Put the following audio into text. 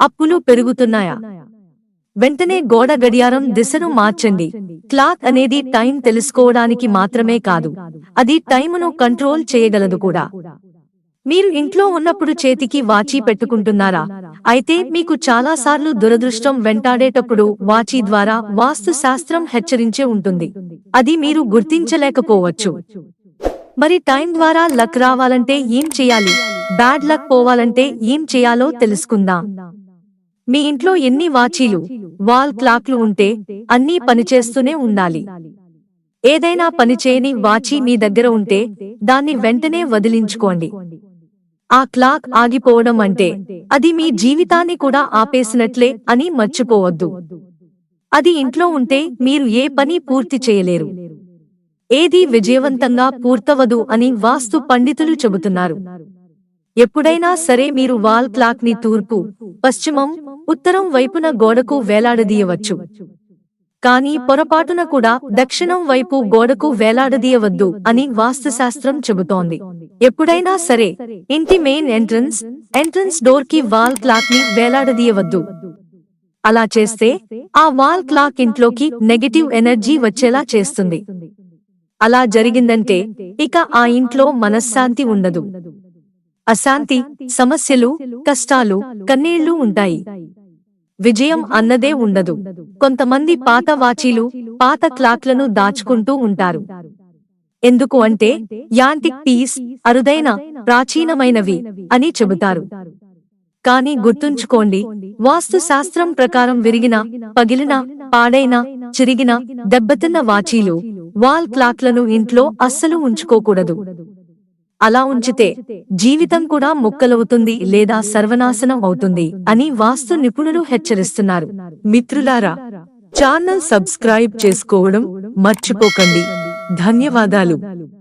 అప్పులు పెరుగుతున్నాయా? వెంటనే గోడ గడియారం దిశను మార్చండి. క్లాక్ అనేది టైం తెలుసుకోవడానికి మాత్రమే కాదు, అది టైమును కంట్రోల్ చేయగలదు కూడా. మీరు ఇంట్లో ఉన్నప్పుడు చేతికి వాచీ పెట్టుకుంటున్నారా? అయితే మీకు చాలాసార్లు దురదృష్టం వెంటాడేటప్పుడు వాచీ ద్వారా వాస్తు శాస్త్రం హెచ్చరించే ఉంటుంది. అది మీరు గుర్తించలేకపోవచ్చు. మరి టైం ద్వారా లక్ రావాలంటే ఏం చేయాలి? బ్యాడ్ లక్ పోవాలంటే ఏం చేయాలో తెలుసుకుందాం. మీ ఇంట్లో ఎన్ని వాచీలు, వాల్ క్లాక్లు ఉంటే అన్నీ పనిచేస్తూనే ఉండాలి. ఏదైనా పనిచేయని వాచీ మీ దగ్గర ఉంటే దాన్ని వెంటనే వదిలించుకోండి. ఆ క్లాక్ ఆగిపోవడం అంటే అది మీ జీవితాన్ని కూడా ఆపేసినట్లే అని మర్చిపోవద్దు. అది ఇంట్లో ఉంటే మీరు ఏ పని పూర్తి చేయలేరు. ఏదీ విజయవంతంగా పూర్తవదు అని వాస్తు పండితులు చెబుతున్నారు. ఎప్పుడైనా సరే మీరు వాల్ క్లాక్ ని తూర్పు, పశ్చిమం, ఉత్తరం వైపున గోడకు వేలాడదీయవచ్చు. కానీ పొరపాటున కూడా దక్షిణం వైపు గోడకు వేలాడదీయవద్దు అని వాస్తుశాస్త్రం చెబుతోంది. ఎప్పుడైనా సరే ఇంటి మెయిన్ ఎంట్రన్స్ డోర్ కి వాల్ క్లాక్ ని వేలాడదీయవద్దు. అలా చేస్తే ఆ వాల్ క్లాక్ ఇంట్లోకి నెగటివ్ ఎనర్జీ వచ్చేలా చేస్తుంది. అలా జరిగిందంటే ఇక ఆ ఇంట్లో మనశ్శాంతి ఉండదు. అశాంతి, సమస్యలు, కష్టాలు, కన్నీళ్లు ఉంటాయి. విజయం అన్నదే ఉండదు. కొంతమంది పాత వాచీలు, పాత క్లాక్లను దాచుకుంటూ ఉంటారు. ఎందుకు అంటే యాంటిక్ పీస్, అరుదైన, ప్రాచీనమైనవి అని చెబుతారు. కానీ గుర్తుంచుకోండి, వాస్తు శాస్త్రం ప్రకారం విరిగిన, పగిలిన, పాడైన, చిరిగిన, దెబ్బతిన్న వాచీలు, వాల్ క్లాక్లను ఇంట్లో అస్సలు ఉంచుకోకూడదు. అలా ఉంచితే జీవితం కూడా ముక్కలవుతుంది లేదా సర్వనాశనం అవుతుంది అని వాస్తు నిపుణులు హెచ్చరిస్తున్నారు. మిత్రులారా, ఛానల్ సబ్స్క్రైబ్ చేసుకోవడం మర్చిపోకండి. ధన్యవాదాలు.